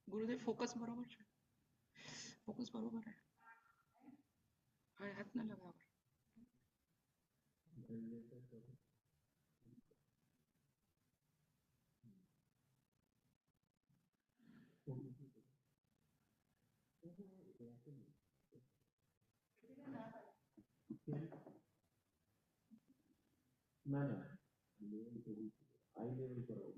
गुरुदेव focus बरोबर છે, focus बरोबर है, हाथ न लगाओ। ना ना आई लेवल पर आओ।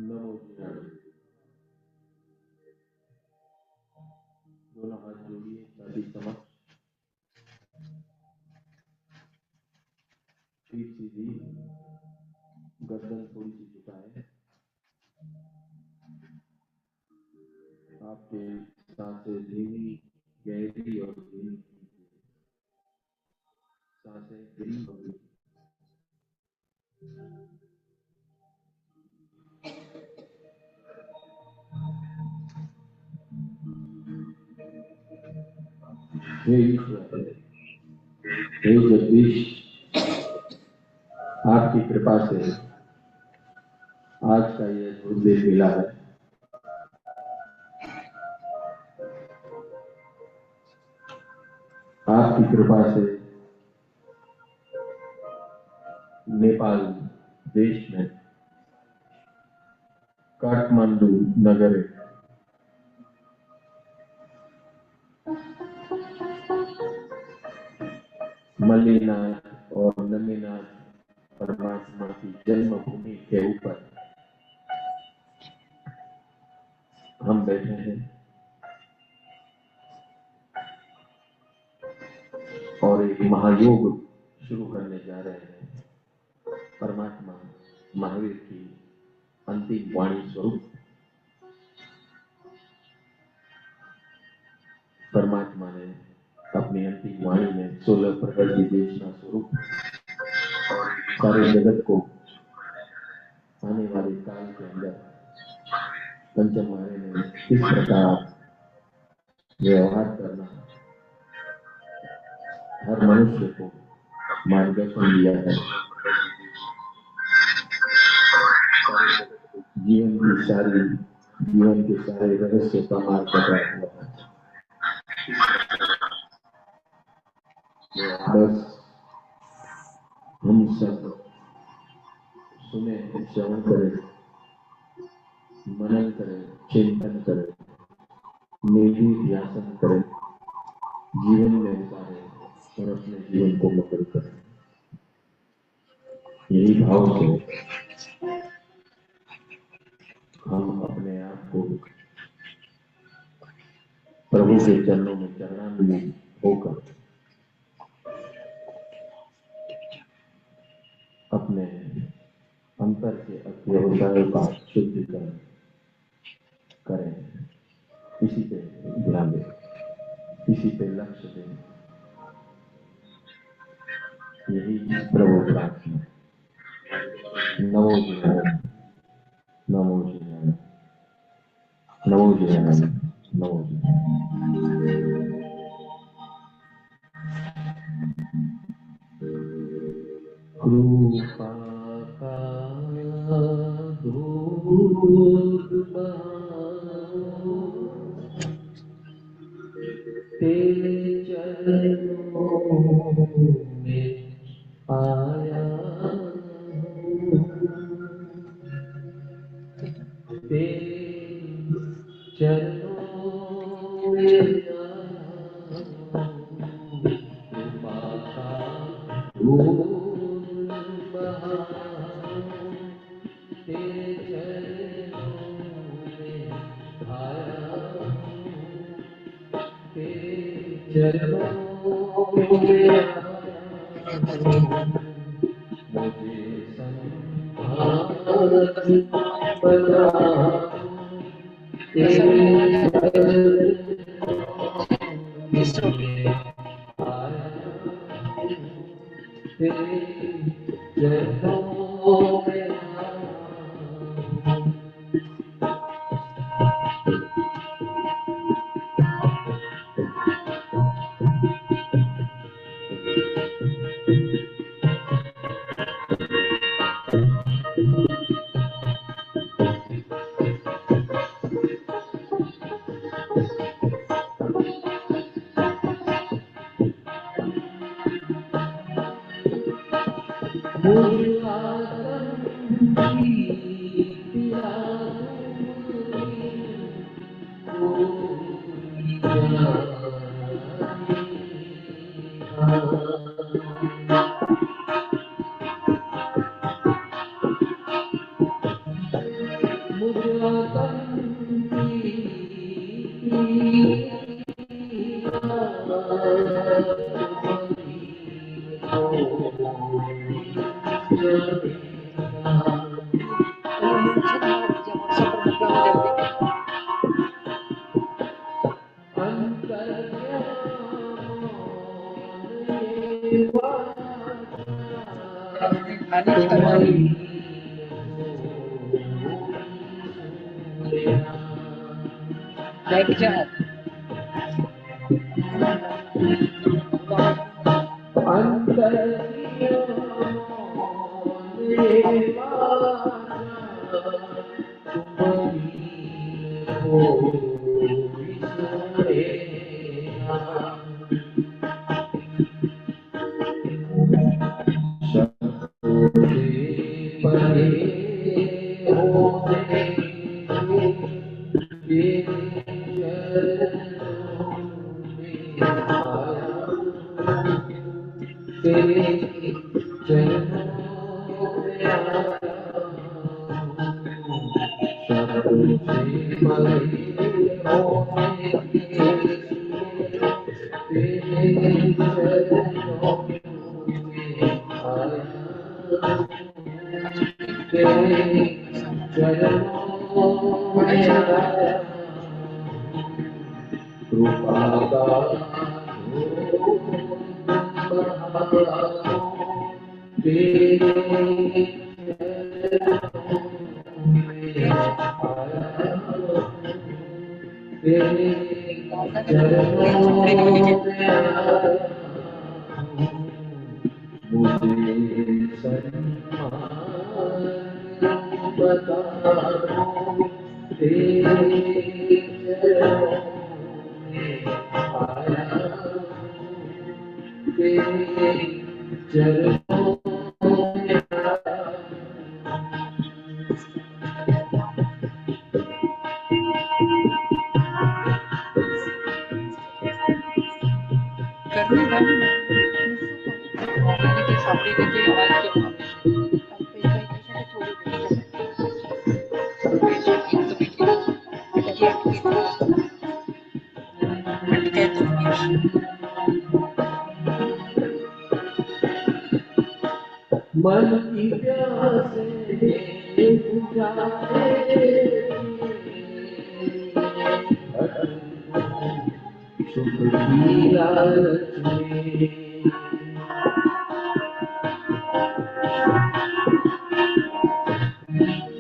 नमो दोनों हाथ जोड़िए शादी समक्ष, पीठ सीधी, गर्दन थोड़ी सी झुकाए। आपके सांसें धीमी, गहरी और धीमी, सांसें गहरी और धीमी। हे ईश्वर, हे जगदीश, आपकी कृपा से आज का ये गुरुदेव मिला है। आपकी कृपा से नेपाल देश में काठमांडू नगर मल्लीनाथ और नमीनाथ परमात्मा की जन्मभूमि के ऊपर हम बैठे हैं और एक महायोग शुरू करने जा रहे हैं। परमात्मा महावीर की अंतिम वाणी स्वरूप परमात्मा ने अपनी अंतिम वाणी में 16 प्रकार की देशना स्वरूप सारे जगत को आने वाले काल के अंदर पंचम मारे में किस प्रकार व्यवहार करना हर मनुष्य को मार्गदर्शन दिया है। जीवन के सारे रहस्य का मार्ग बताया हुआ है। बस हम सब सुने, श्रवण करें, मनन करें, चिंतन करें, निधि ध्यान करें, जीवन में उतारें और अपने जीवन को मगन करें। यही भाव से हम अपने आप को प्रभु के चरणों में चरणान्वित होकर अपने अंतर के अव्यवसायों का शुद्धिकरण करें। इसी पे ध्यान दें, इसी पे लक्ष्य दें। यही प्रभु प्रार्थना। नमो जिनारायण, नमो जिनारायण, नमो जिनारायण, नमो जिनारायण। कृपा का दूध बहाओ, तेरे चरणों में आया हूँ, तेरे चरणों में आया हूँ। मन की प्यासे सुख की लालच में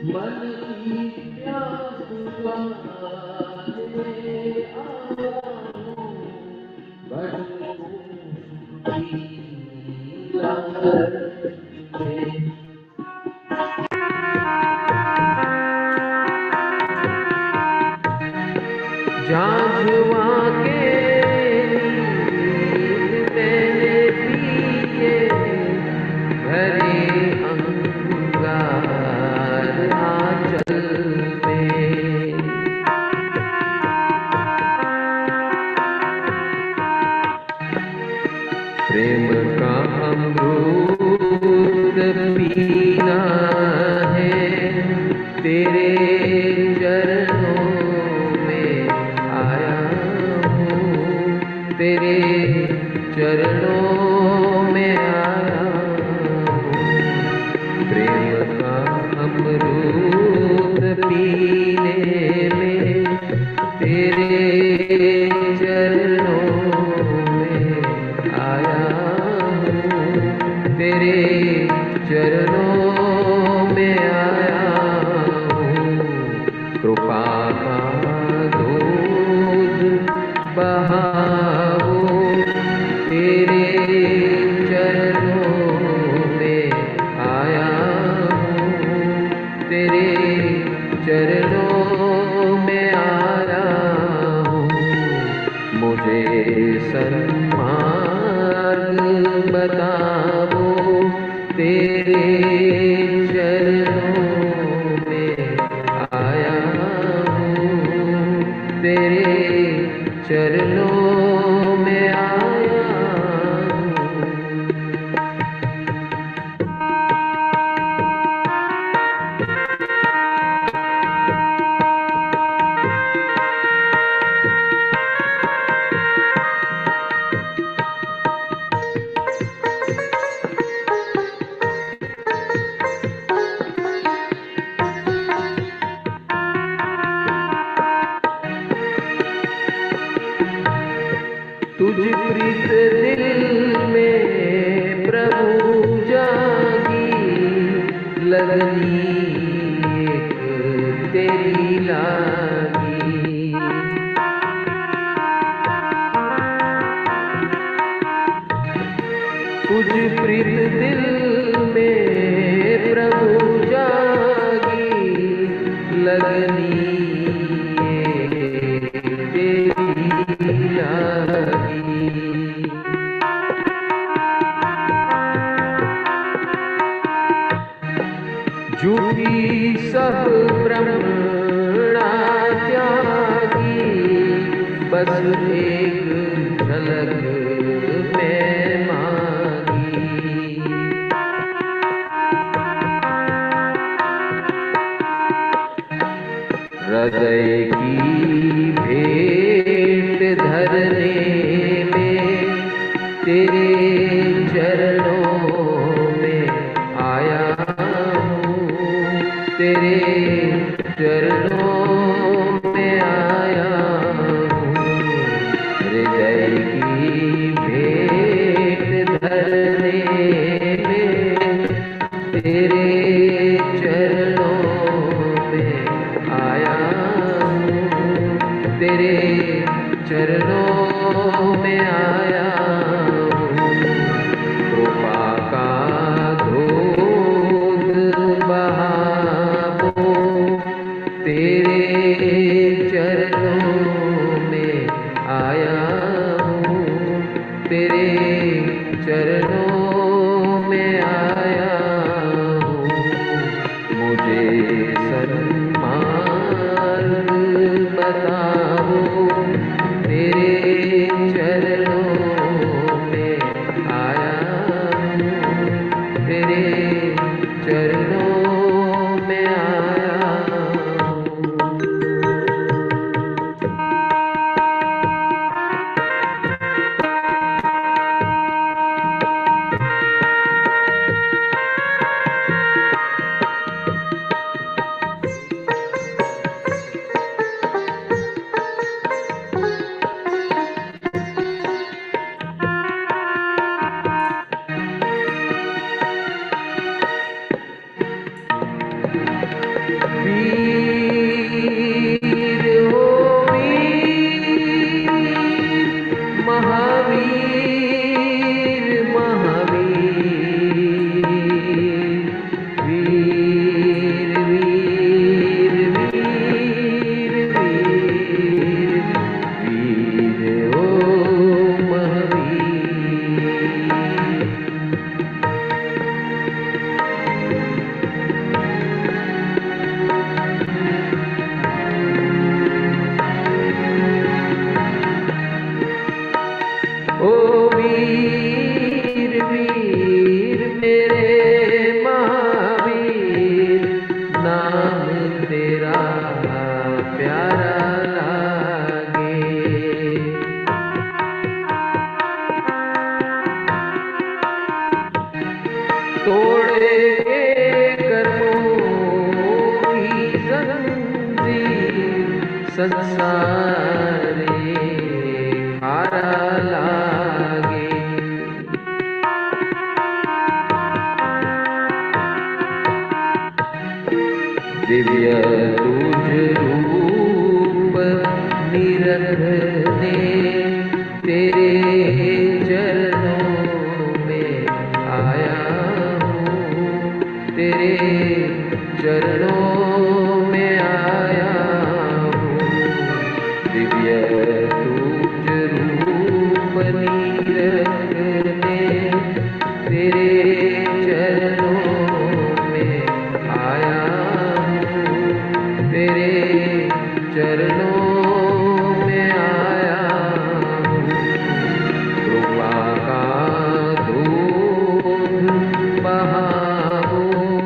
मन की प्यास बुझाने झांझुआ के नींद मैंने पिए भरे अंगार आंचल में प्रेम का अमृत तेरे चरणों में आया हूँ। प्रेम का अमृत पीने में तेरे चरणों में आया हूँ। तेरे चरणों में आया हूँ। कृपा का दूध बहाओ तेरे चरणों में आया हूँ। तेरे चरणों में आया हूँ। मुझे सन्मार्ग बताओ तेरे चरणों में आया हूँ। तेरे चरणों में आया हूँ। तुझ प्रीत दिल में प्रभु जागी लगनी एक तेरी लागी। तुझ प्रीत दिल में प्रभु जागी लगनी एक तेरी लागी। झूठी सब ब्रह्मणा त्यागी बस एक झलक में मांगी। हृदय की भेंट धरने में तेरे चरणों में आया हूँ। तेरे चरणों में आया हूँ। हृदय की भेंट धरने में तेरे चरणों में आया हूँ। तेरे चरणों में आया हूँ। कृपा का दूध बहाओ तेरे चरणों में आया हूँ। तेरे चरणों में आया हूँ। मुझे सन्मार्ग बताओ तेरे चरणों में आया हूँ। तेरे चरणों में आया हूँ। वीर हो वीर महावीर महावीर वीर वीर वीर वीर वीर हो महावीर। ओ वीर वीर मेरे महावीर नाम तेरा प्यारा लागे। संसारे खारा लागे। दिव्य तुझ रूप निरखने तेरे चरणों में आया हूँ, तेरे चरणों में आया हूँ। दिव्य तुझ रूप निरखने तेरे चरणों में आया हूँ, तेरे चरणों में आया हूँ। कृपा का दूध बहाऊं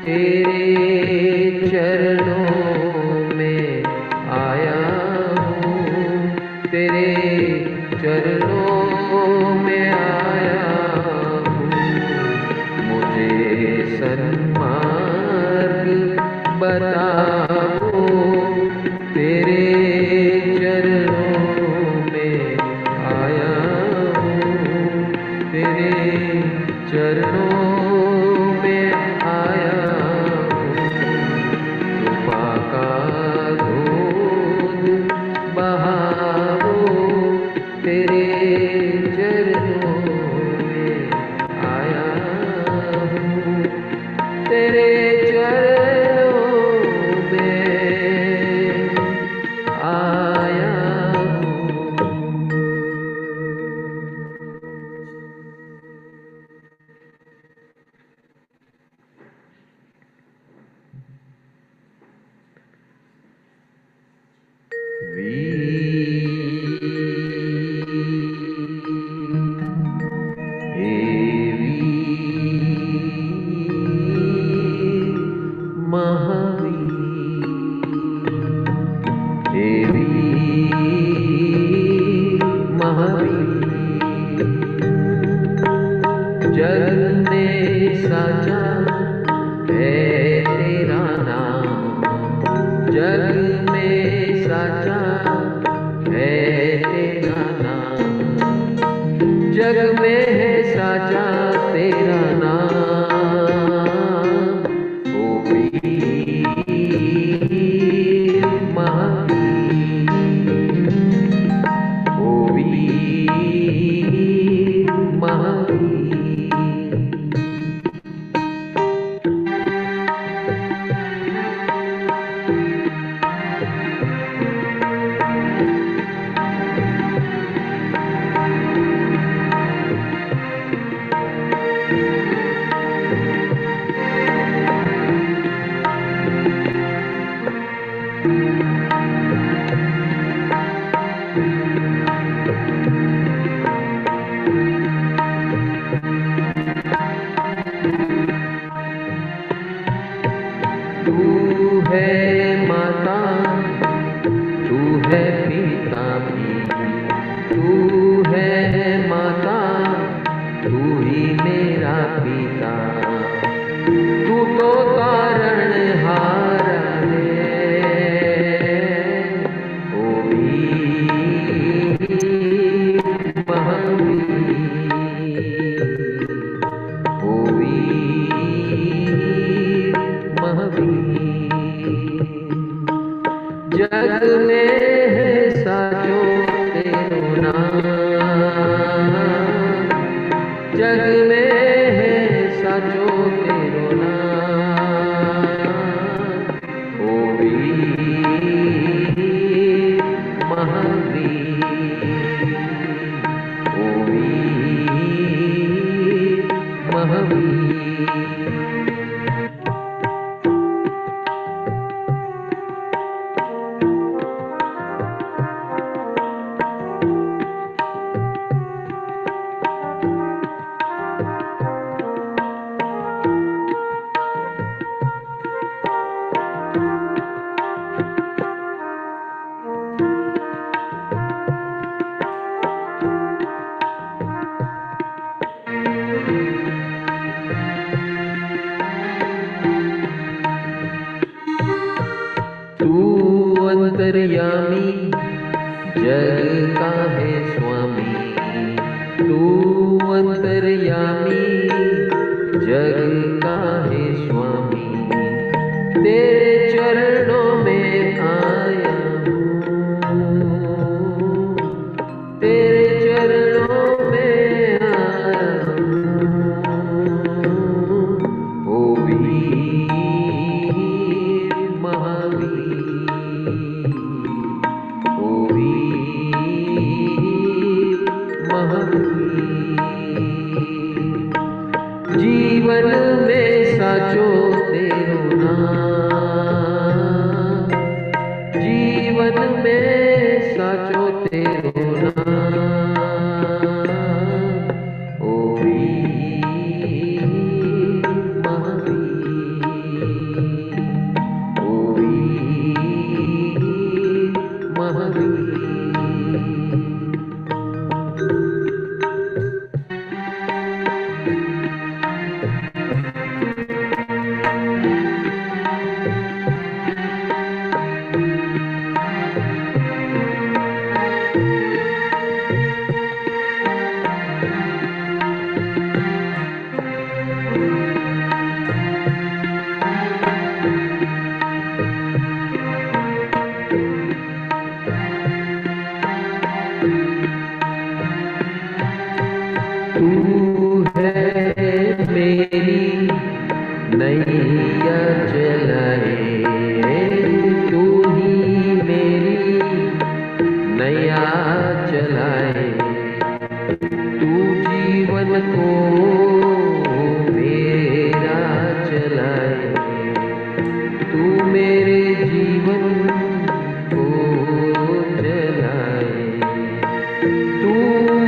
तेरे चरणों में आया हूँ, तेरे चरणों में आया हूँ। मुझे सन्मार्ग बताओ तेरे चरणों में आया हूँ, तेरे चरणों में आया हूँ। कृपा का दूध बहाओ तेरे चरणों में आया हूँ, तेरे चरणों में आया हूँ। जग में साचा है तेरा नाम, जग में साचा है तेरा नाम, जग में है साचा तेरा नाम। ओ वीर महावीर, ओ वीर महावीर। अंतर्यामी जग का है स्वामी, तू अंतर्यामी जग का है स्वामी, तेरे चरणों में आया हूँ, तेरे चरणों में आया हूँ। ओ वीर महावीर, ओ वीर महावीर, जीवन में साचो तेरो नाम, जीवन में साचो तेरो नाम। ओ वीर महावीर, ओ वीर महावीर। तू है मेरी नैया चलाए, तू ही मेरी नैया चलाए, तू जीवन को मेरा चलाए, तू मेरे जीवन को चलाए, तू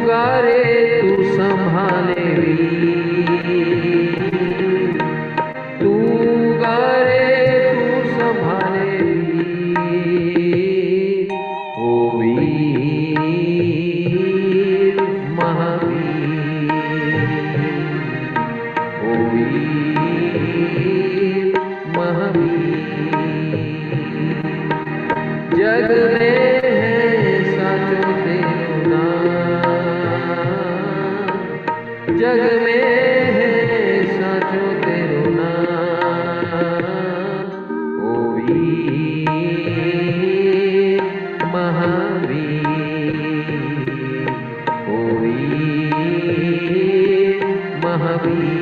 गारे तू संभाले वीर, तू गारे तू संभाले वीर। ओ वीर महावीर, ओ वीर महावीर, जग में है साचो तेरो नाम, जग में है साचो तेरो नाम। ओ वीर महावीर, ओ वीर महावीर।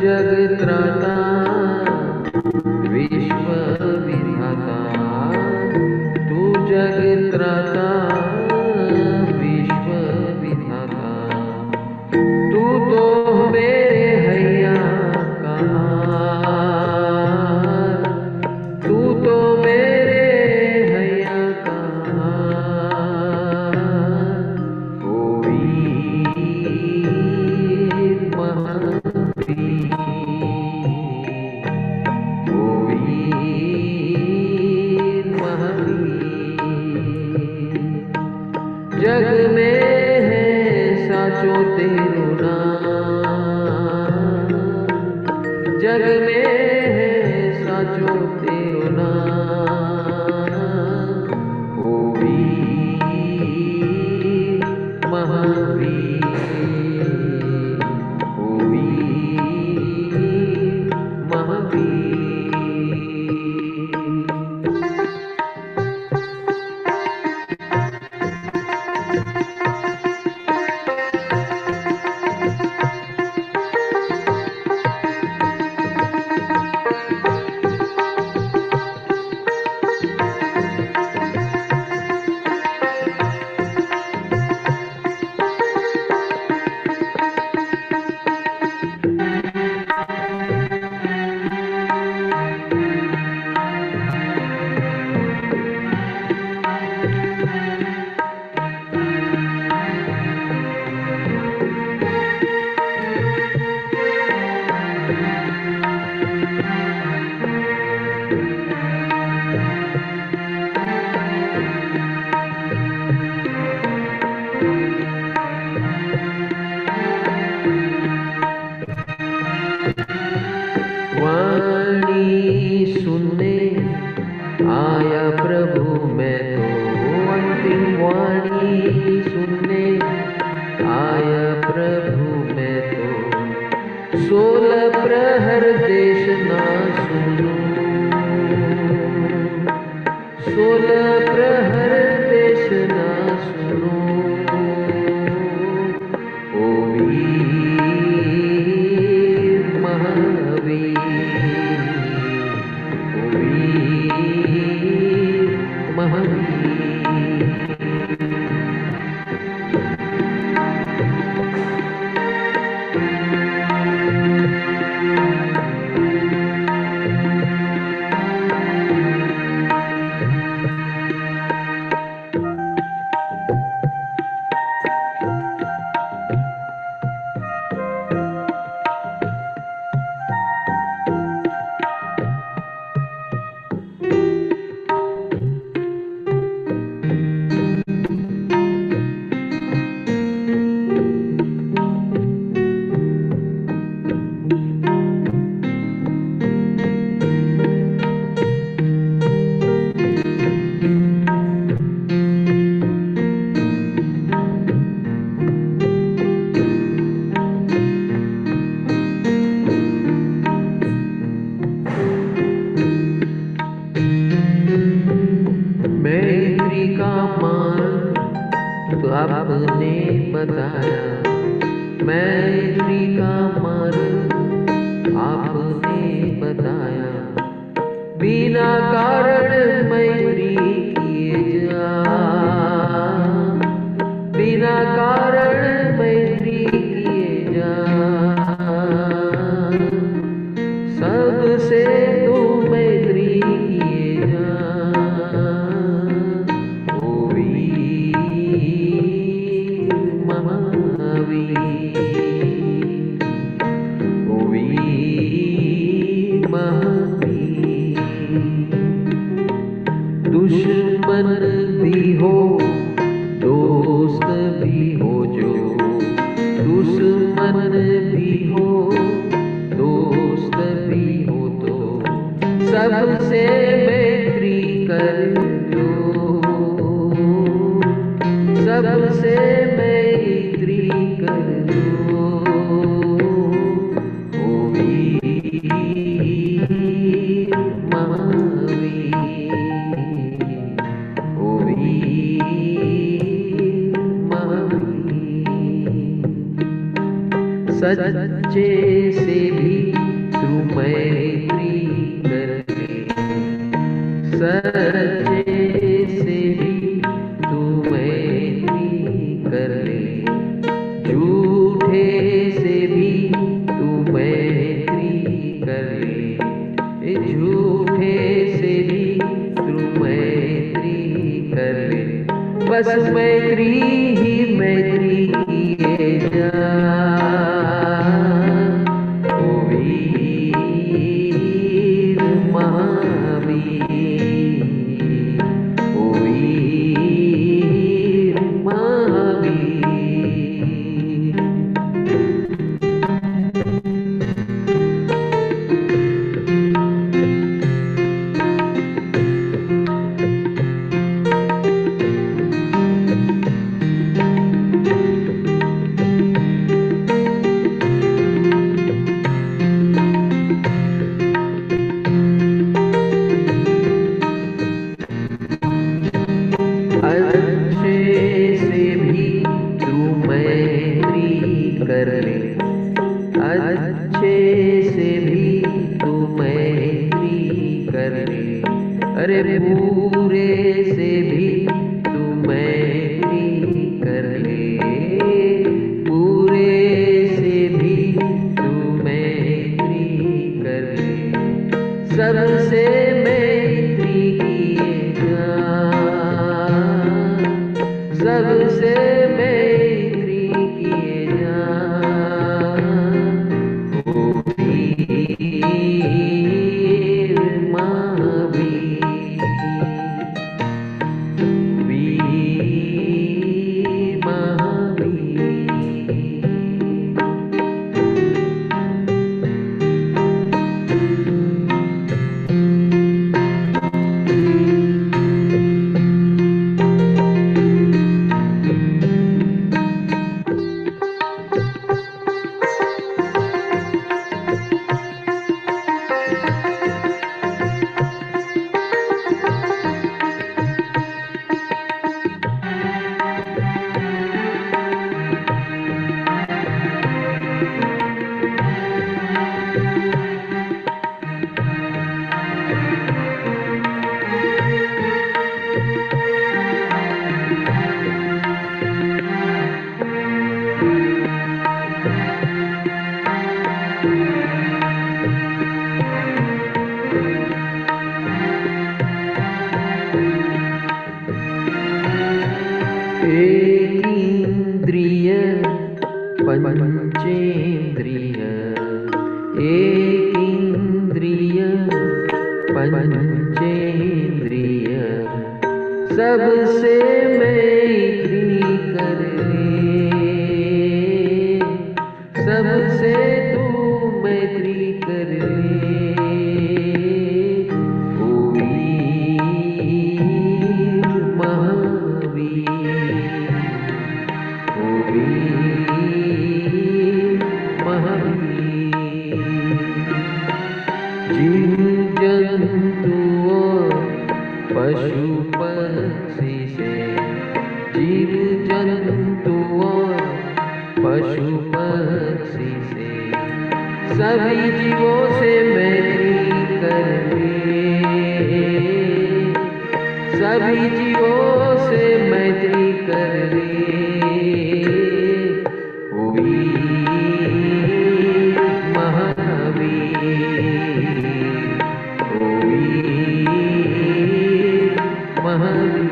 जगत्राता विश्व विधाता, तू जगत्राता विश्व विधाता, तू तो मेरे हैया का हार, तू तो मेरे हैया का हार। ओ वीर महावीर, ओ वीर महावीर, जग में है साचो तेरो नाम, जग में आया प्रभु मैं तो अंतिम वाणी सुनने, आया प्रभु मैं तो 16 प्रहर देशना सुनूं, 16 प्रहर देशना सुनूं। ओ वीर महावीर, ओ वीर महावीर। मैत्री का मार्ग तो आपने बताया, मैत्री का मार्ग आपने बताया। बिना कारण मैत्री किए जा, बिना कारण मैत्री किए जा। सबसे तू मैत्री किए जा। ओ वीर महावीर, ओ वीर महावीर। दुश्मन भी हो दोस्त भी हो जो, दुश्मन भी हो दोस्त भी हो तो सबसे मैत्री कर लो, सबसे मैत्री कर लो। ओ वीर महावीर, ओ वीर महावीर। सच्चे से भी तू मैत्री कर ले, सच्चे से भी तू मैत्री कर ले। झूठे से भी तू मैत्री कर ले, झूठे से भी तू मैत्री कर ले। बस मैत्री ही मैत्री किए जा। ओ वीर महावीर, ओ वीर महावीर। अच्छे से भी तू मैत्री कर ले, अच्छे से भी तू मैत्री कर ले। अरे पूरे से भी तू मैत्री कर ले, पूरे से भी तू मैत्री कर ले। सबसे मैत्री किए जा, सबसे मैत्री किए जा। ओ वीर महावीर, एक इंद्रिय पंचेंद्रिय, एक इंद्रिय पंचेंद्रिय, सबसे मैत्री कर ले, सबसे तू मैत्री कर ले। ओ वीर महावीर, ओ वीर महावीर, जीव जंतुओं पशु पक्षी से, जीव जंतुओं पशु पक्षी से, सभी जीवों से मैत्री कर ले, सभी जीवों से मैत्री कर ले। ओ वीर महावीर, ओ वीर महावीर।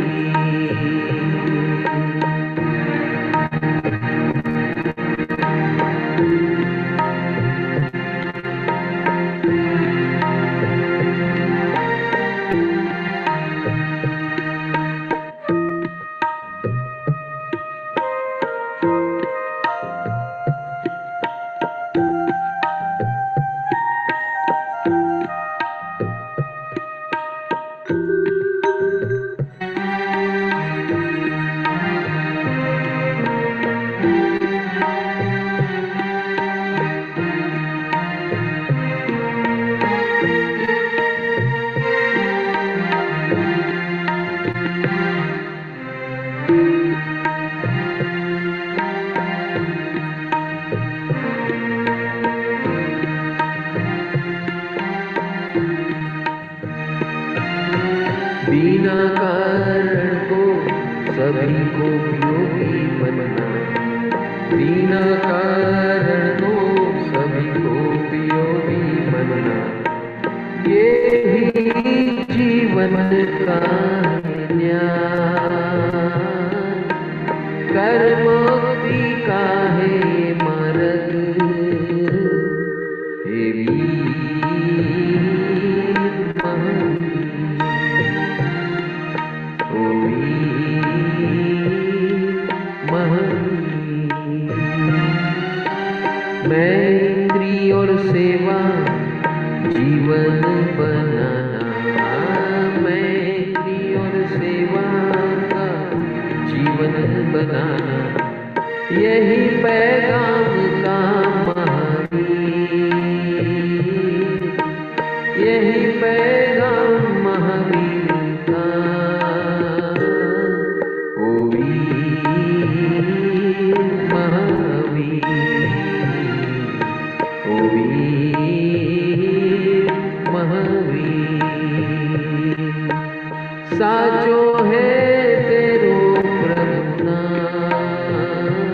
बिना कारण को सभी को उपयोगी बनना, बिना कारण को सभी को उपयोगी बनना, ये ही जीवन का न्याय। कर मुक्ति का है मार्ग, हे वीर महावीर, ओ वीर महावीर। मैत्री और सेवा जीवन बनाना, मैत्री और सेवा का जीवन बनाना, यही पैगाम का महावीर, यही पैगाम महावीर का। ओ वीर महावीर, ओ वीर महावीर। साचो है तेरो प्रभु नाम,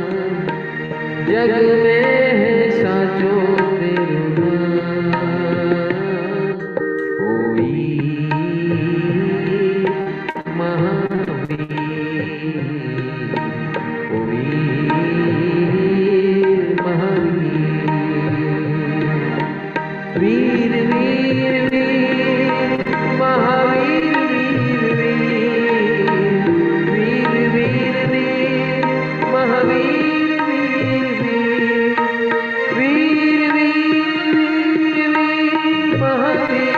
जग में है साचो तेरो नाम। ओ वीर महावीर, ओ वीर महावीर। वीर वीर वीर महावीर, वीर वीर वीर वीर महावीर, वीर वीर वीर महावीर,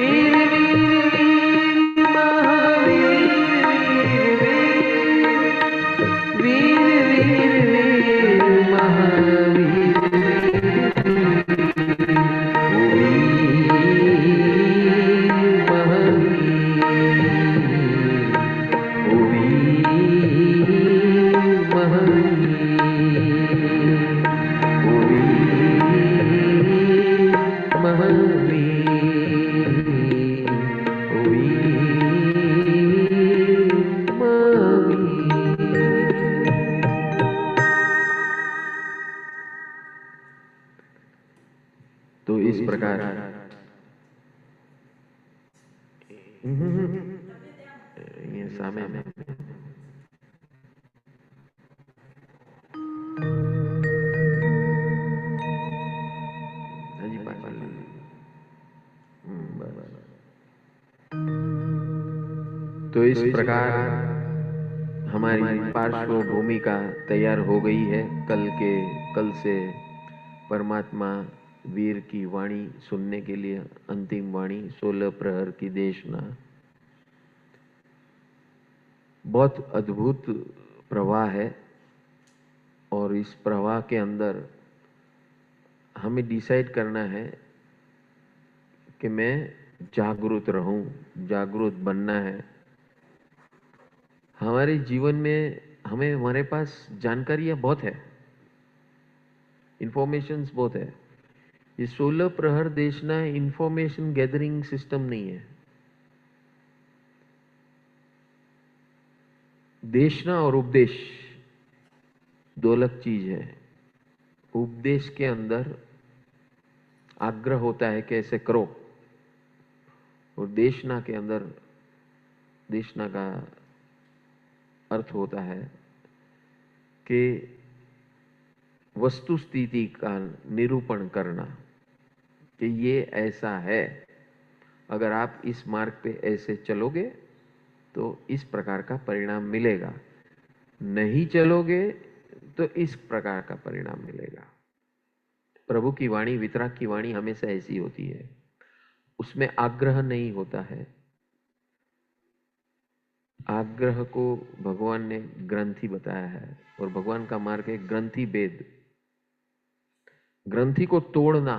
वीर वीर महावीर, वीर वीर महावीर। तो इस प्रकार ये सामे में હજી પાછળ બરાબર. तो इस प्रकार हमारी पार्श्व भूमिका तैयार हो गई है. कल से परमात्मा वीर की वाणी सुनने के लिए अंतिम वाणी 16 प्रहर की देशना. बहुत अद्भुत प्रवाह है और इस प्रवाह के अंदर हमें डिसाइड करना है कि मैं जागरूक रहूं, जागरूक बनना है. हमारे जीवन में हमारे पास जानकारियां बहुत है, इंफॉर्मेशंस बहुत है. ये 16 प्रहर देशना इंफॉर्मेशन गैदरिंग सिस्टम नहीं है. देशना और उपदेश दो अलग चीज है. उपदेश के अंदर आग्रह होता है कि ऐसे करो, और देशना के अंदर देशना का अर्थ होता है कि वस्तु स्थिति का निरूपण करना कि ये ऐसा है, अगर आप इस मार्ग पे ऐसे चलोगे तो इस प्रकार का परिणाम मिलेगा, नहीं चलोगे तो इस प्रकार का परिणाम मिलेगा. प्रभु की वाणी, वितराग की वाणी हमेशा ऐसी होती है. उसमें आग्रह नहीं होता है. आग्रह को भगवान ने ग्रंथि बताया है, और भगवान का मार्ग है ग्रंथि भेद. ग्रंथि को तोड़ना.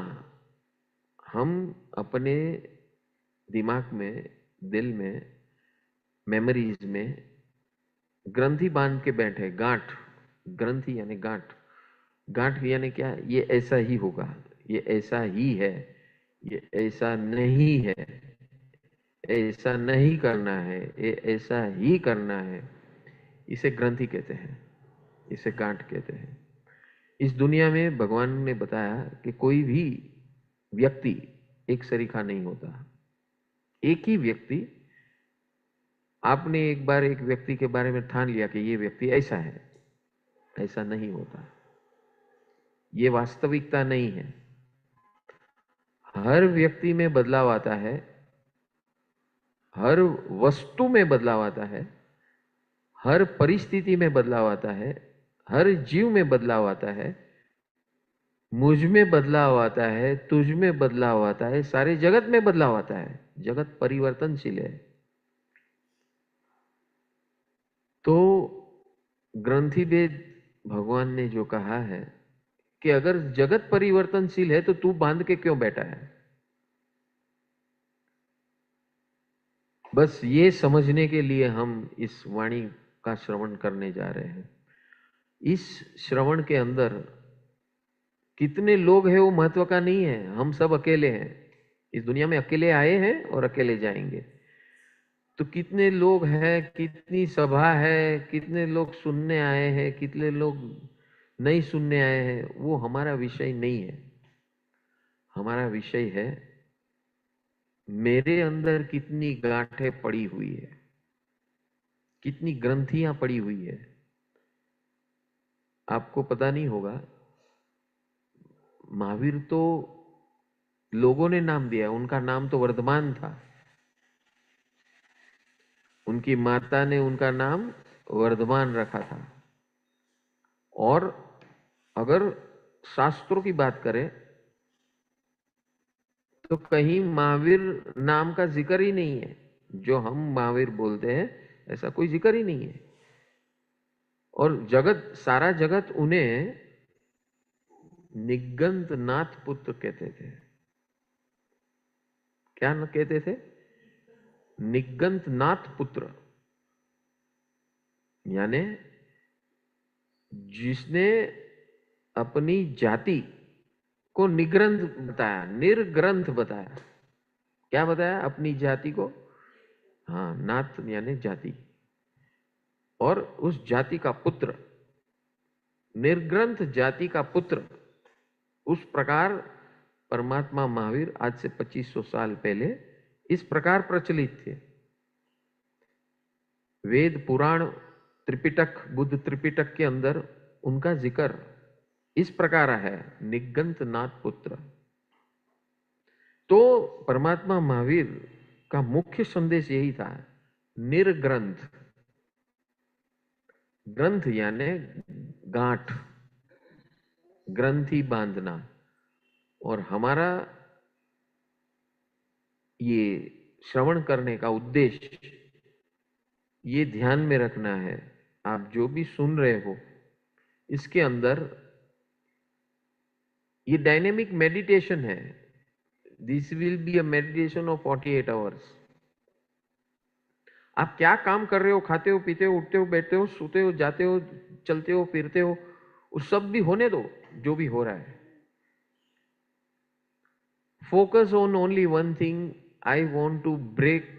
हम अपने दिमाग में, दिल में, मेमोरीज में ग्रंथि बांध के बैठे. गांठ, ग्रंथि यानी गांठ. गांठ यानी क्या? ये ऐसा ही होगा, ये ऐसा ही है, ये ऐसा नहीं है, ऐसा नहीं करना है, ये ऐसा ही करना है. इसे ग्रंथि कहते हैं, इसे गांठ कहते हैं. इस दुनिया में भगवान ने बताया कि कोई भी व्यक्ति एक सरीखा नहीं होता. एक ही व्यक्ति, आपने एक बार एक व्यक्ति के बारे में ठान लिया कि ये व्यक्ति ऐसा है, ऐसा नहीं होता. ये वास्तविकता नहीं है. हर व्यक्ति में बदलाव आता है, हर वस्तु में बदलाव आता है, हर परिस्थिति में बदलाव आता है, हर जीव में बदलाव आता है, मुझ में बदलाव आता है, तुझ में बदलाव आता है, सारे जगत में बदलाव आता है. जगत परिवर्तनशील है. तो ग्रंथि भेद भगवान ने जो कहा है कि अगर जगत परिवर्तनशील है तो तू बांध के क्यों बैठा है. बस ये समझने के लिए हम इस वाणी का श्रवण करने जा रहे हैं. इस श्रवण के अंदर कितने लोग हैं वो महत्व का नहीं है. हम सब अकेले हैं, इस दुनिया में अकेले आए हैं और अकेले जाएंगे. तो कितने लोग हैं, कितनी सभा है, कितने लोग सुनने आए हैं, कितने लोग नहीं सुनने आए हैं, वो हमारा विषय नहीं है. हमारा विषय है मेरे अंदर कितनी गांठें पड़ी हुई है, कितनी ग्रंथियां पड़ी हुई है. आपको पता नहीं होगा, महावीर तो लोगों ने नाम दिया, उनका नाम तो वर्धमान था. उनकी माता ने उनका नाम वर्धमान रखा था. और अगर शास्त्रों की बात करें तो कहीं महावीर नाम का जिक्र ही नहीं है. जो हम महावीर बोलते हैं ऐसा कोई जिक्र ही नहीं है. और जगत, सारा जगत उन्हें निगंत नाथ पुत्र कहते थे. क्या न कहते थे? निगंत नाथ पुत्र. यानी जिसने अपनी जाति को निग्रंथ बताया, निर्ग्रंथ बताया. क्या बताया? अपनी जाति को. हाँ, नाथ यानी जाति, और उस जाति का पुत्र, निर्ग्रंथ जाति का पुत्र. उस प्रकार परमात्मा महावीर आज से 2500 साल पहले इस प्रकार प्रचलित थे। वेद पुराण त्रिपिटक, बुद्ध त्रिपिटक के अंदर उनका जिक्र इस प्रकार है, निगंत नाथ पुत्र। तो परमात्मा महावीर का मुख्य संदेश यही था, निर्ग्रंथ। ग्रंथ यानी गांठ, ग्रंथि बांधना। और हमारा ये श्रवण करने का उद्देश्य ये ध्यान में रखना है, आप जो भी सुन रहे हो इसके अंदर ये डायनेमिक मेडिटेशन है। This will be a meditation of 48 hours. आप क्या काम कर रहे हो, खाते हो, पीते हो, उठते हो, बैठते हो, सोते हो, जाते हो, चलते हो, फिरते हो, वो सब भी होने दो जो भी हो रहा है। Focus on only one thing, I want to break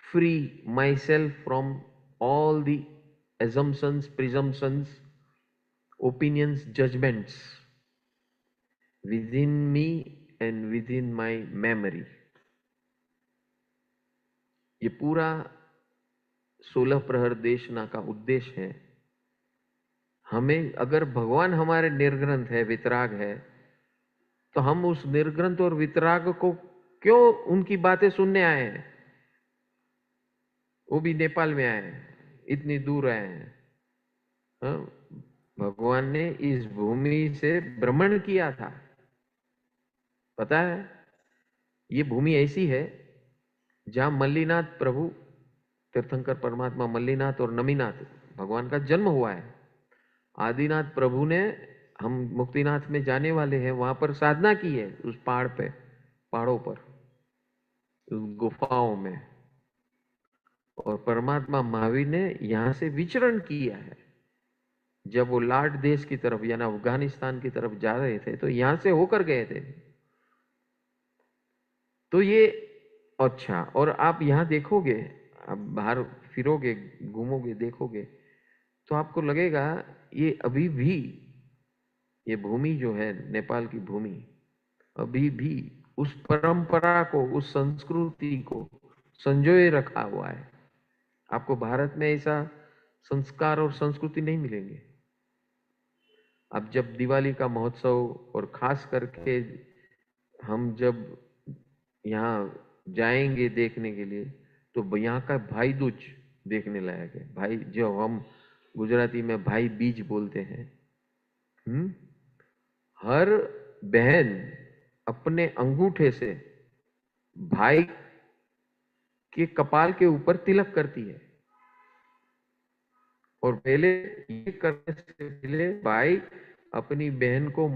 free myself from all the assumptions, presumptions, opinions, judgments within me and within my memory। ये पूरा 16 प्रहर देशना का उद्देश्य है। हमें, अगर भगवान हमारे निर्ग्रंथ है, वितराग है, तो हम उस निर्ग्रंथ और वितराग को क्यों उनकी बातें सुनने आए हैं? वो भी नेपाल में आए हैं, इतनी दूर आए हैं। भगवान ने इस भूमि से भ्रमण किया था। पता है, ये भूमि ऐसी है जहां मल्लीनाथ प्रभु, तीर्थंकर परमात्मा मल्लीनाथ और नमीनाथ भगवान का जन्म हुआ है। आदिनाथ प्रभु ने, हम मुक्तिनाथ में जाने वाले हैं, वहां पर साधना की है, उस पहाड़ पे, पहाड़ों पर, उस गुफाओं में। और परमात्मा महावीर ने यहां से विचरण किया है। जब वो लाट देश की तरफ यानी अफगानिस्तान की तरफ जा रहे थे तो यहां से होकर गए थे। तो ये अच्छा, और आप यहां देखोगे, आप बाहर फिरोगे, घूमोगे, देखोगे, तो आपको लगेगा ये अभी भी, ये भूमि जो है नेपाल की भूमि, अभी भी उस परंपरा को, उस संस्कृति को संजोए रखा हुआ है। आपको भारत में ऐसा संस्कार और संस्कृति नहीं मिलेंगे। अब जब दिवाली का महोत्सव, और खास करके हम जब यहाँ जाएंगे देखने के लिए, तो यहाँ का भाई दूज देखने लायक है। भाई, जो हम गुजराती में भाई बीज बोलते हैं। हर बहन अपने अंगूठे से भाई के कपाल के ऊपर तिलक करती है। और पहले ये करने से पहले भाई अपनी बहन को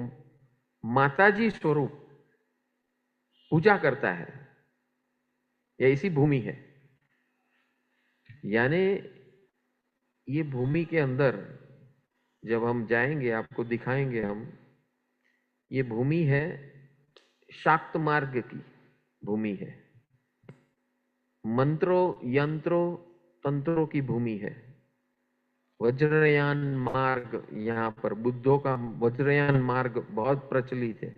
माताजी स्वरूप पूजा करता है। यह इसी भूमि है। यानी ये भूमि के अंदर जब हम जाएंगे, आपको दिखाएंगे हम, ये भूमि है शाक्त मार्ग की भूमि है, मंत्रों, यंत्रों, तंत्रों की भूमि है। वज्रयान मार्ग, यहाँ पर बुद्धों का वज्रयान मार्ग बहुत प्रचलित है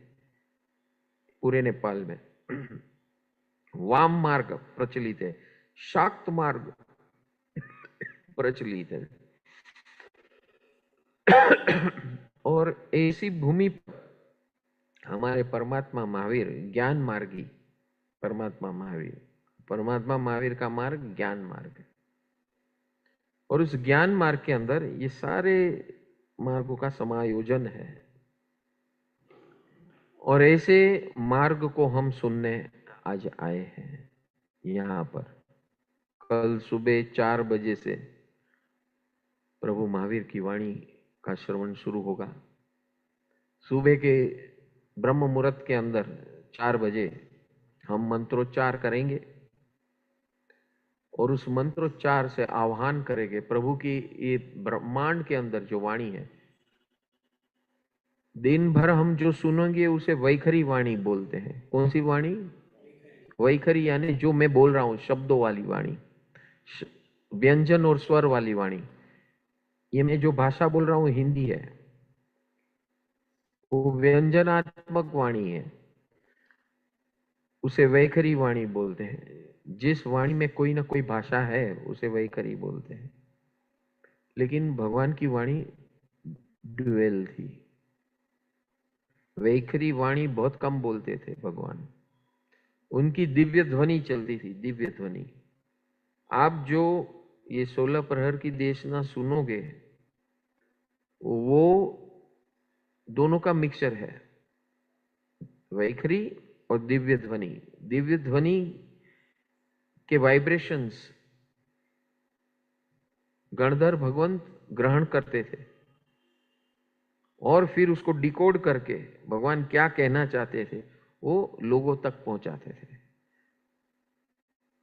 पूरे नेपाल में। वाम मार्ग प्रचलित है, शाक्त मार्ग प्रचलित है। और ऐसी भूमि पर हमारे परमात्मा महावीर ज्ञान मार्गी, परमात्मा महावीर का मार्ग ज्ञान मार्ग है। और उस ज्ञान मार्ग के अंदर ये सारे मार्गों का समायोजन है। और ऐसे मार्ग को हम सुनने आज आए हैं यहाँ पर। कल सुबह 4 बजे से प्रभु महावीर की वाणी का श्रवण शुरू होगा। सुबह के ब्रह्म मुहूर्त के अंदर 4 बजे हम मंत्रोच्चार करेंगे और उस मंत्रोच्चार से आह्वान करेंगे प्रभु की। ये ब्रह्मांड के अंदर जो वाणी है, दिन भर हम जो सुनेंगे उसे वैखरी वाणी बोलते हैं। कौन सी वाणी? वैखरी, यानी जो मैं बोल रहा हूं, शब्दों वाली वाणी, व्यंजन और स्वर वाली वाणी। ये मैं जो भाषा बोल रहा हूं हिंदी है, वो व्यंजनात्मक वाणी है, उसे वैखरी वाणी बोलते हैं। जिस वाणी में कोई ना कोई भाषा है उसे वैखरी बोलते हैं। लेकिन भगवान की वाणी ड्यूअल थी। वैखरी वाणी बहुत कम बोलते थे भगवान, उनकी दिव्य ध्वनि चलती थी, दिव्य ध्वनि। आप जो ये 16 प्रहर की देशना सुनोगे वो दोनों का मिक्सचर है, वैखरी और दिव्य ध्वनि। दिव्य ध्वनि के वाइब्रेशंस गणधर भगवंत ग्रहण करते थे और फिर उसको डिकोड करके भगवान क्या कहना चाहते थे वो लोगों तक पहुंचाते थे।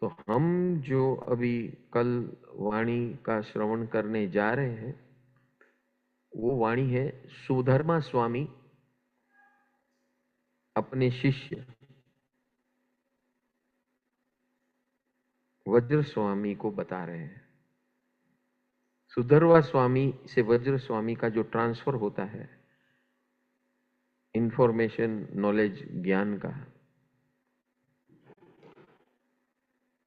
तो हम जो अभी कल वाणी का श्रवण करने जा रहे हैं वो वाणी है सुधर्मा स्वामी अपने शिष्य वज्र स्वामी को बता रहे हैं। सुधर्मा स्वामी से वज्र स्वामी का जो ट्रांसफर होता है इंफॉर्मेशन, नॉलेज, ज्ञान का,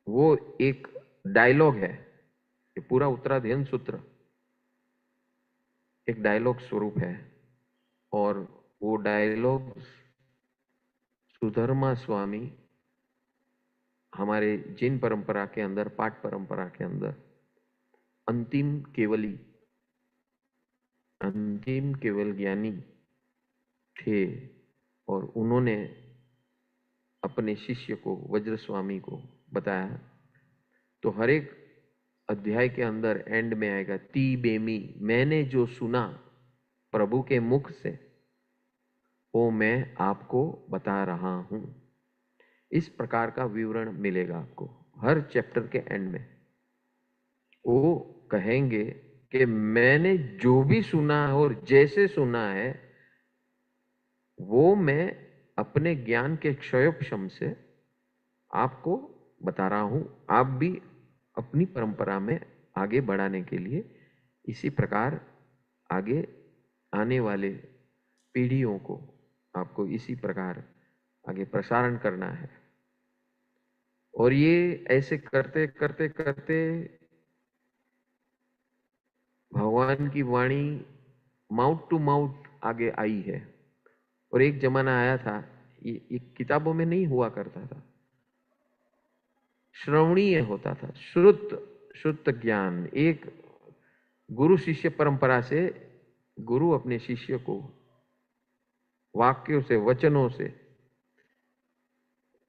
वो एक डायलॉग है। ये पूरा उत्तराध्ययन सूत्र एक डायलॉग स्वरूप है और वो डायलॉग सुधर्मा स्वामी हमारे जिन परंपरा के अंदर, पाठ परंपरा के अंदर अंतिम केवल ज्ञानी थे और उन्होंने अपने शिष्य को, वज्र स्वामी को बताया। तो हर एक अध्याय के अंदर एंड में आएगा ती बेमी, मैंने जो सुना प्रभु के मुख से वो मैं आपको बता रहा हूं। इस प्रकार का विवरण मिलेगा आपको हर चैप्टर के एंड में। वो कहेंगे कि मैंने जो भी सुना और जैसे सुना है वो मैं अपने ज्ञान के क्षयोपशम से आपको बता रहा हूं। आप भी अपनी परंपरा में आगे बढ़ाने के लिए इसी प्रकार आगे आने वाले पीढ़ियों को आपको इसी प्रकार आगे प्रसारण करना है। और ये ऐसे करते करते करते भगवान की वाणी माउथ टू माउथ आगे आई है। और एक जमाना आया था, ये किताबों में नहीं हुआ करता था, श्रवणीय होता था, श्रुत ज्ञान। एक गुरु शिष्य परंपरा से गुरु अपने शिष्य को वाक्यों से, वचनों से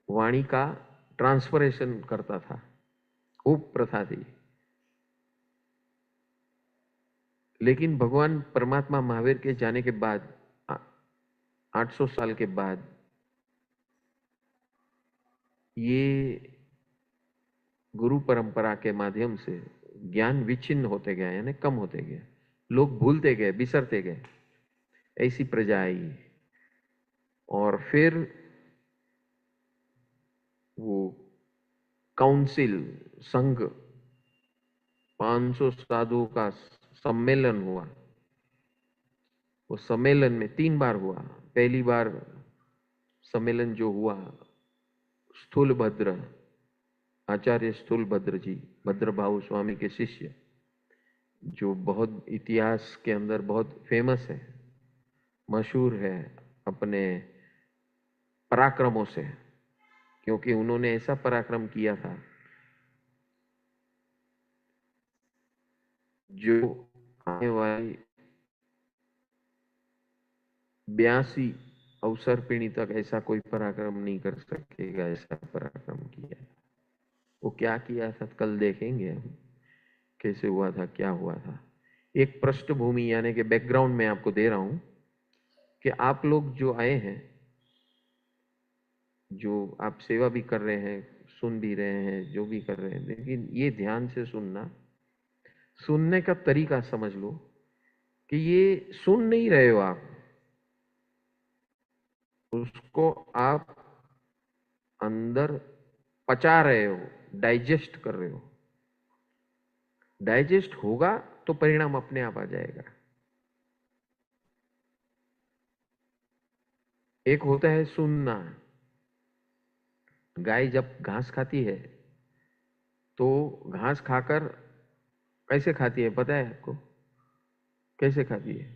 वाणी का ट्रांसफरेशन करता था, वो प्रथा थी। लेकिन भगवान परमात्मा महावीर के जाने के बाद 800 साल के बाद ये गुरु परंपरा के माध्यम से ज्ञान विच्छिन्न होते गए, यानी कम होते गए, लोग भूलते गए, बिसरते गए। ऐसी प्रजा आई और फिर वो काउंसिल, संघ, 500 साधुओं का सम्मेलन हुआ। वो सम्मेलन में 3 बार हुआ। पहली बार सम्मेलन जो हुआ, स्थूलभद्र, आचार्य स्थूलभद्र जी, भद्रभाव स्वामी के शिष्य, जो बहुत इतिहास के अंदर बहुत फेमस है, मशहूर है अपने पराक्रमों से, क्योंकि उन्होंने ऐसा पराक्रम किया था जो आने वाली 82 अवसर पीढ़ी तक ऐसा कोई पराक्रम नहीं कर सकेगा, ऐसा पराक्रम किया। वो क्या किया था कल देखेंगे हम, कैसे हुआ था, क्या हुआ था। एक पृष्ठभूमि यानी कि बैकग्राउंड में आपको दे रहा हूं कि आप लोग जो आए हैं, जो आप सेवा भी कर रहे हैं, सुन भी रहे हैं, जो भी कर रहे हैं, लेकिन ये ध्यान से सुनना, सुनने का तरीका समझ लो कि ये सुन नहीं रहे हो आप, उसको आप अंदर पचा रहे हो, डाइजेस्ट कर रहे हो। डाइजेस्ट होगा तो परिणाम अपने आप आ जाएगा। एक होता है सुनना। गाय जब घास खाती है तो घास खाकर कैसे खाती है पता है आपको? कैसे खाती है?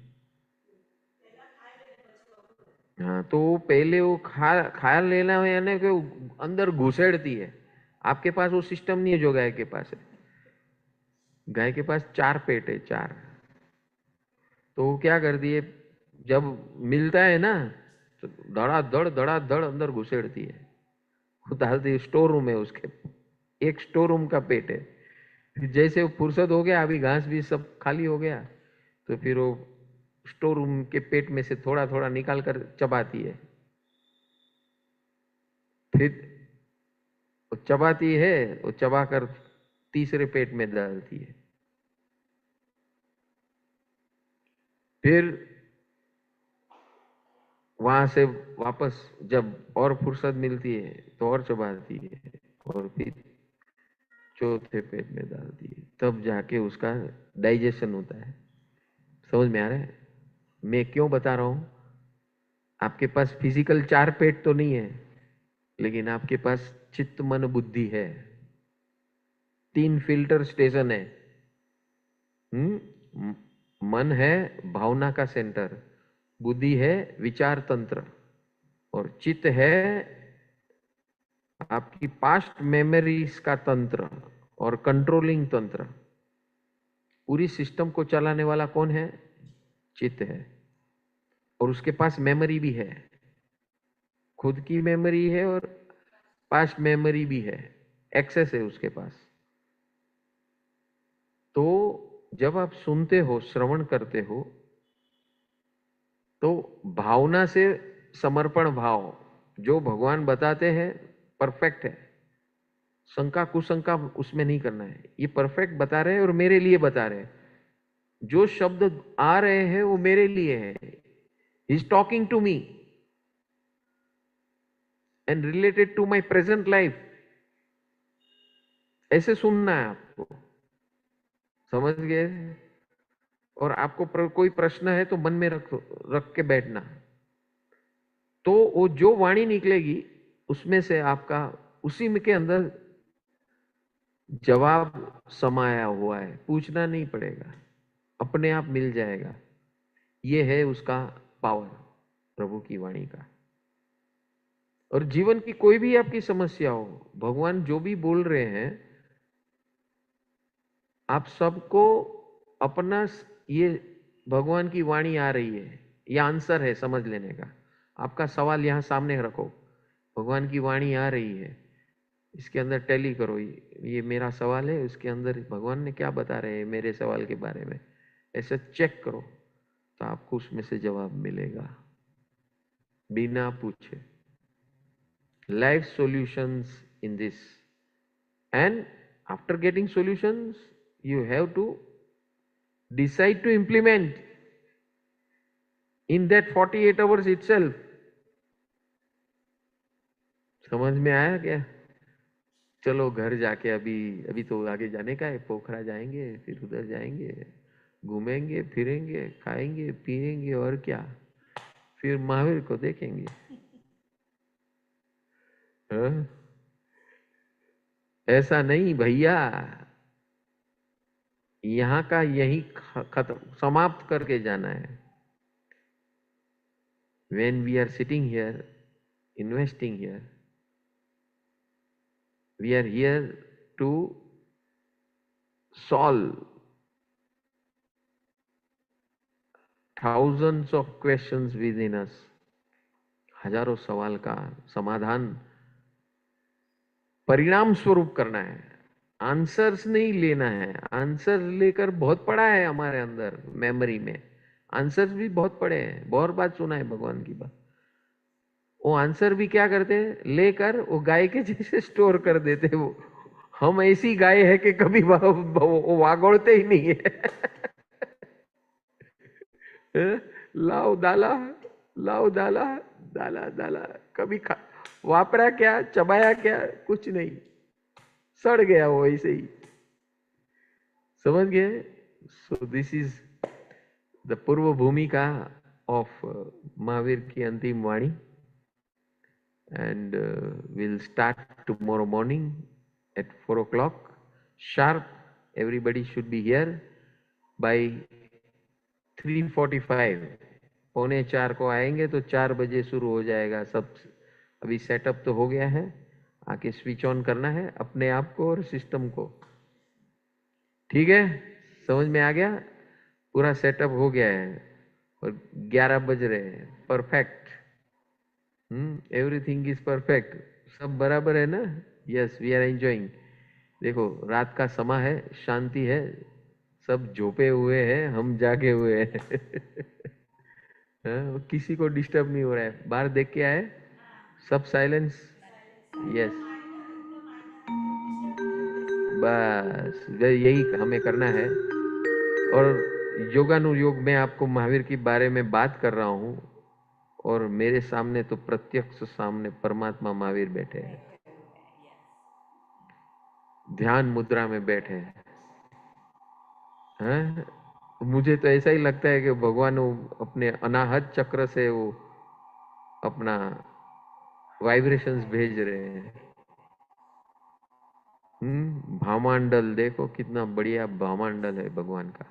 हाँ, तो पहले वो खा लेना यानी कि अंदर घुसेड़ती है। आपके पास वो सिस्टम नहीं है जो गाय के पास है। गाय के पास 4 पेट है, 4। तो वो क्या करती है, जब मिलता है ना तो धड़ा धड़ अंदर घुसेड़ती है। वो डालती है, स्टोर रूम है उसके, एक स्टोर रूम का पेट है। फिर जैसे वो फुर्सत हो गया, अभी घास भी सब खाली हो गया, तो फिर वो स्टोर रूम के पेट में से थोड़ा थोड़ा निकाल कर चबाती है। फिर वो चबाती है, वो चबाकर तीसरे पेट में डालती है। फिर वहां से वापस जब और फुर्सत मिलती है तो और चबाती है, और फिर चौथे पेट में डालती है। तब जाके उसका डाइजेशन होता है। समझ में आ रहा है मैं क्यों बता रहा हूं? आपके पास फिजिकल 4 पेट तो नहीं है, लेकिन आपके पास चित्त मन बुद्धि है। 3 फिल्टर स्टेशन है। मन है भावना का सेंटर, बुद्धि है विचार तंत्र, और चित्त है आपकी पास्ट मेमोरीज का तंत्र और कंट्रोलिंग तंत्र। पूरी सिस्टम को चलाने वाला कौन है? चित्त है। और उसके पास मेमोरी भी है, खुद की मेमोरी है और पास्ट मेमोरी भी है, एक्सेस है उसके पास। तो जब आप सुनते हो, श्रवण करते हो, तो भावना से समर्पण भाव जो भगवान बताते हैं परफेक्ट है। शंका कुशंका उसमें नहीं करना है। ये परफेक्ट बता रहे हैं और मेरे लिए बता रहे हैं। जो शब्द आ रहे हैं वो मेरे लिए है। He is talking to me and related to my present life. ऐसे सुनना है आपको। समझ गए? और आपको कोई प्रश्न है तो मन में रख के बैठना। तो वो जो वाणी निकलेगी उसमें से आपका उसी में के अंदर जवाब समाया हुआ है, पूछना नहीं पड़ेगा, अपने आप मिल जाएगा। ये है उसका पावर, प्रभु की वाणी का। और जीवन की कोई भी आपकी समस्या हो, भगवान जो भी बोल रहे हैं, आप सबको अपना ये भगवान की वाणी आ रही है, ये आंसर है समझ लेने का। आपका सवाल यहां सामने रखो, भगवान की वाणी आ रही है, इसके अंदर टैली करो, ये मेरा सवाल है, उसके अंदर भगवान ने क्या बता रहे हैं मेरे सवाल के बारे में, ऐसा चेक करो, तो आपको उसमें से जवाब मिलेगा बिना पूछे। Life solutions in this, and after getting solutions you have to decide to implement in that 48 hours itself. समझ में आया क्या? चलो घर जाके अभी अभी तो आगे जाने का है, पोखरा जाएंगे, फिर उधर जाएंगे, घूमेंगे फिरेंगे, खाएंगे पिएंगे, और क्या, फिर महावीर को देखेंगे। हाँ? ऐसा नहीं भैया, यहां का यही खत्म समाप्त करके जाना है। When we are sitting here, investing here, we are here to solve thousands of questions within us. हजारों सवाल का समाधान परिणाम स्वरूप करना है, आंसर्स नहीं लेना है। आंसर लेकर बहुत पड़ा है हमारे अंदर मेमोरी में, आंसर्स भी बहुत पड़े हैं, बहुत बात सुना है भगवान की बात। वो आंसर भी क्या करते हैं, लेकर वो गाय के जैसे स्टोर कर देते हैं। वो हम ऐसी गाय है कि कभी वो वागोड़ते ही नहीं है। लाओ दाला, लाओ दाला, दाला दाला, कभी वापरा क्या, चबाया क्या, कुछ नहीं, सड़ गया वो ऐसे ही। समझ गए? सो दिस इज द पूर्व भूमिका ऑफ महावीर की अंतिम वाणी। And we'll start tomorrow morning at 4 o'clock. sharp. Everybody should be here by 3:45. 3:45 को आएंगे तो 4 बजे शुरू हो जाएगा सब। अभी सेटअप तो हो गया है, आके स्विच ऑन करना है अपने आप को और सिस्टम को। ठीक है, समझ में आ गया? पूरा सेटअप हो गया है और 11 बज रहे हैं। परफेक्ट। Everything is perfect. सब बराबर है ना? Yes, we are enjoying. देखो, रात का समय है, शांति है, सब झोपे हुए हैं, हम जागे हुए हैं। किसी को डिस्टर्ब नहीं हो रहा है। बाहर देख के आए, सब साइलेंस। यस, बस यही हमें करना है। और योगानुयोग में आपको महावीर के बारे में बात कर रहा हूं, और मेरे सामने तो प्रत्यक्ष सामने परमात्मा महावीर बैठे हैं, ध्यान मुद्रा में बैठे हैं। मुझे तो ऐसा ही लगता है कि भगवान अपने अनाहत चक्र से वो अपना वाइब्रेशंस भेज रहे हैं। भामांडल देखो, कितना बढ़िया भामांडल है भगवान का।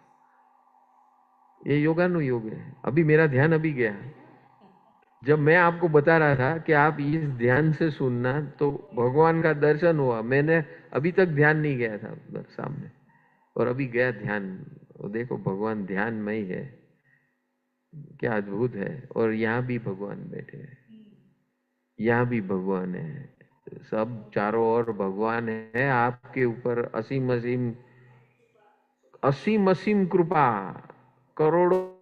ये योगानुयोग है। अभी मेरा ध्यान अभी गया, जब मैं आपको बता रहा था कि आप इस ध्यान से सुनना, तो भगवान का दर्शन हुआ। मैंने अभी तक ध्यान नहीं गया था उधर सामने, और अभी गया ध्यान। देखो, भगवान ध्यान में ही है, क्या अद्भुत है। और यहाँ भी भगवान बैठे हैं, यहाँ भी भगवान है, सब चारों ओर भगवान है। आपके ऊपर असीम असीम असीम असीम कृपा, करोड़ों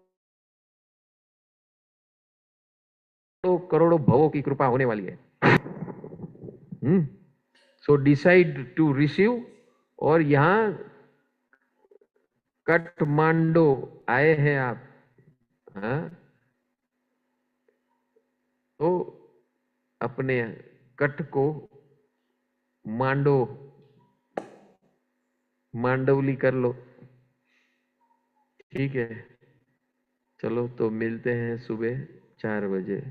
करोड़ों भवों की कृपा होने वाली है। So decide to receive. और यहाँ काठमांडू आए हैं आप, हाँ, तो अपने कट को मांडवली कर लो। ठीक है, चलो तो मिलते हैं सुबह 4 बजे।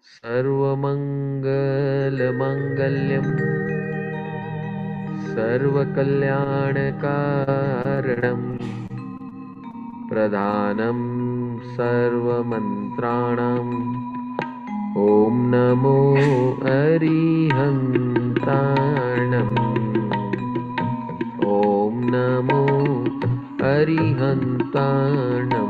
सर्वमंगल मंगल्यम सर्वकल्याणकारणम प्रधानम सर्वमंत्राणाम ओम नमो अरिहंताणम। ओम नमो अरिहंताणम।